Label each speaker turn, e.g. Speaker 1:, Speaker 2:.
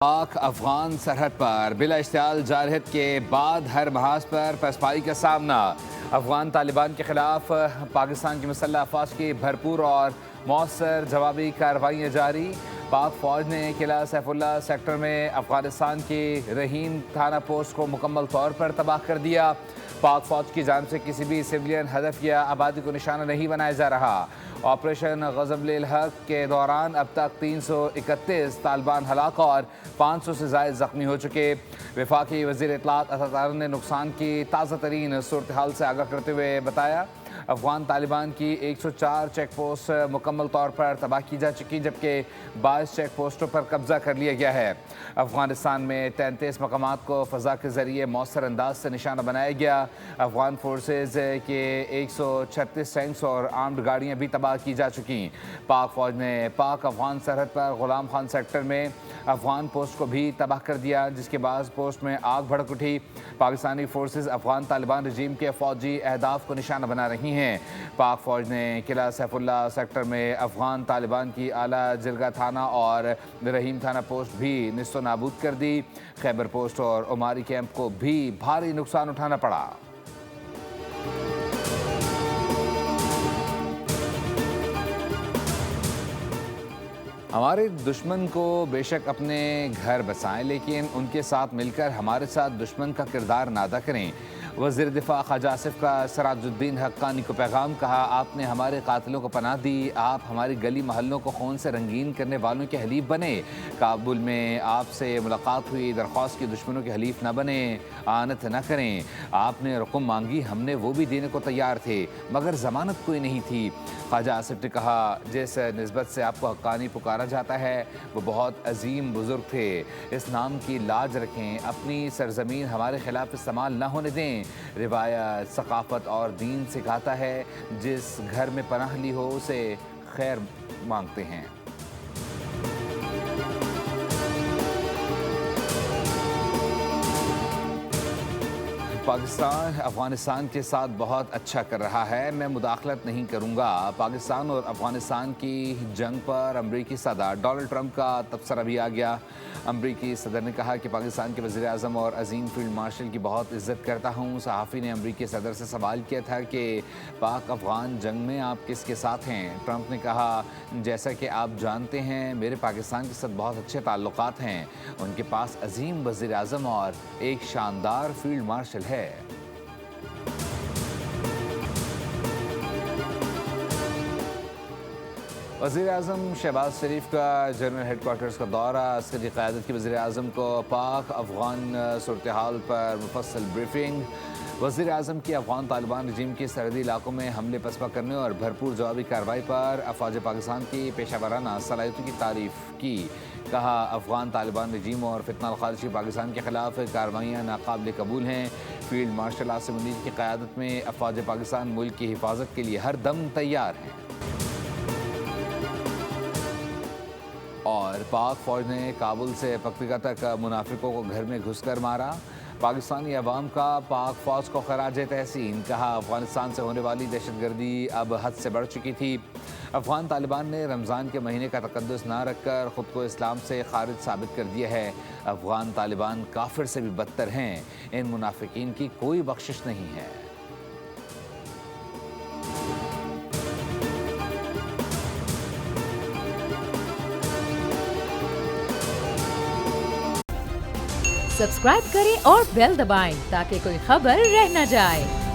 Speaker 1: پاک افغان سرحد پر بلا اشتعال جارحیت کے بعد ہر محاذ پر پسپائی کا سامنا۔ افغان طالبان کے خلاف پاکستان کی مسلح افواج کی بھرپور اور مؤثر جوابی کارروائیاں جاری۔ پاک فوج نے قلعہ سیف اللہ سیکٹر میں افغانستان کی رحیم تھانہ پوسٹ کو مکمل طور پر تباہ کر دیا۔ پاک فوج کی جانب سے کسی بھی سویلین ہدف یا آبادی کو نشانہ نہیں بنایا جا رہا۔ آپریشن غضب الحق کے دوران اب تک 331 طالبان ہلاک اور 500 سے زائد زخمی ہو چکے۔ وفاقی وزیر اطلاعات عطا نے نقصان کی تازہ ترین صورتحال سے آگاہ کرتے ہوئے بتایا افغان طالبان کی 104 چیک پوسٹ مکمل طور پر تباہ کی جا چکی، جبکہ 22 چیک پوسٹوں پر قبضہ کر لیا گیا ہے۔ افغانستان میں 33 مقامات کو فضا کے ذریعے مؤثر انداز سے نشانہ بنایا گیا۔ افغان فورسز کے 136 ٹینکس اور آرمڈ گاڑیاں بھی تباہ کی جا چکی۔ پاک فوج نے پاک افغان سرحد پر غلام خان سیکٹر میں افغان پوسٹ کو بھی تباہ کر دیا، جس کے بعد پوسٹ میں آگ بھڑک اٹھی۔ پاکستانی فورسز افغان طالبان رجیم کے فوجی اہداف کو نشانہ بنا رہی ہیں۔ پاک فوج نے قلعہ سیف اللہ سیکٹر میں افغان طالبان کی اعلیٰ جرگہ تھانہ اور رحیم تھانہ پوسٹ بھی نیست و نابود کر دی۔ خیبر پوسٹ اور عماری کیمپ کو بھی بھاری نقصان اٹھانا پڑا۔ ہمارے دشمن کو بے شک اپنے گھر بسائیں، لیکن ان کے ساتھ مل کر ہمارے ساتھ دشمن کا کردار نہ ادا کریں۔ وزیر دفاع خواجہ آصف کا سراج الدین حقانی کو پیغام، کہا آپ نے ہمارے قاتلوں کو پناہ دی، آپ ہماری گلی محلوں کو خون سے رنگین کرنے والوں کے حلیف بنے۔ کابل میں آپ سے ملاقات ہوئی، درخواست کی دشمنوں کے حلیف نہ بنیں، آنت نہ کریں۔ آپ نے رقم مانگی، ہم نے وہ بھی دینے کو تیار تھے، مگر ضمانت کوئی نہیں تھی۔ خواجہ آصف نے کہا جس نسبت سے آپ کو حقانی پکارا جاتا ہے وہ بہت عظیم بزرگ تھے، اس نام کی لاج رکھیں، اپنی سرزمین ہمارے خلاف استعمال نہ ہونے دیں۔ روایت، ثقافت اور دین سکھاتا ہے جس گھر میں پناہ لی ہو اسے خیر مانگتے ہیں۔ پاکستان افغانستان کے ساتھ بہت اچھا کر رہا ہے، میں مداخلت نہیں کروں گا۔ پاکستان اور افغانستان کی جنگ پر امریکی صدر ڈونلڈ ٹرمپ کا تبصرہ بھی آ گیا۔ امریکی صدر نے کہا کہ پاکستان کے وزیر اعظم اور عظیم فیلڈ مارشل کی بہت عزت کرتا ہوں۔ صحافی نے امریکی صدر سے سوال کیا تھا کہ پاک افغان جنگ میں آپ کس کے ساتھ ہیں؟ ٹرمپ نے کہا جیسا کہ آپ جانتے ہیں میرے پاکستان کے ساتھ بہت اچھے تعلقات ہیں، ان کے پاس عظیم وزیر اعظم اور ایک شاندار فیلڈ مارشل ہے۔ وزیر اعظم شہباز شریف کا جنرل ہیڈ کوارٹرز کا دورہ، عسکری قیادت کی وزیر اعظم کو پاک افغان صورتحال پر مفصل بریفنگ۔ وزیر اعظم کی افغان طالبان رجیم کے سرحدی علاقوں میں حملے پسپا کرنے اور بھرپور جوابی کارروائی پر افواج پاکستان کی پیشہ ورانہ صلاحیتوں کی تعریف کی۔ کہا افغان طالبان رجیم اور فتنہ الخارجی پاکستان کے خلاف کارروائیاں ناقابل قبول ہیں۔ فیلڈ مارشل عاصم منیر کی قیادت میں افواج پاکستان ملک کی حفاظت کے لیے ہر دم تیار ہیں۔ اور پاک فوج نے کابل سے پکتیکا تک منافقوں کو گھر میں گھس کر مارا۔ پاکستانی عوام کا پاک فوج کو خراج تحسین، کہا افغانستان سے ہونے والی دہشت گردی اب حد سے بڑھ چکی تھی۔ افغان طالبان نے رمضان کے مہینے کا تقدس نہ رکھ کر خود کو اسلام سے خارج ثابت کر دیا ہے۔ افغان طالبان کافر سے بھی بدتر ہیں، ان منافقین کی کوئی بخشش نہیں ہے۔
Speaker 2: سبسکرائب کریں اور بیل دبائیں تاکہ کوئی خبر رہ نہ جائے۔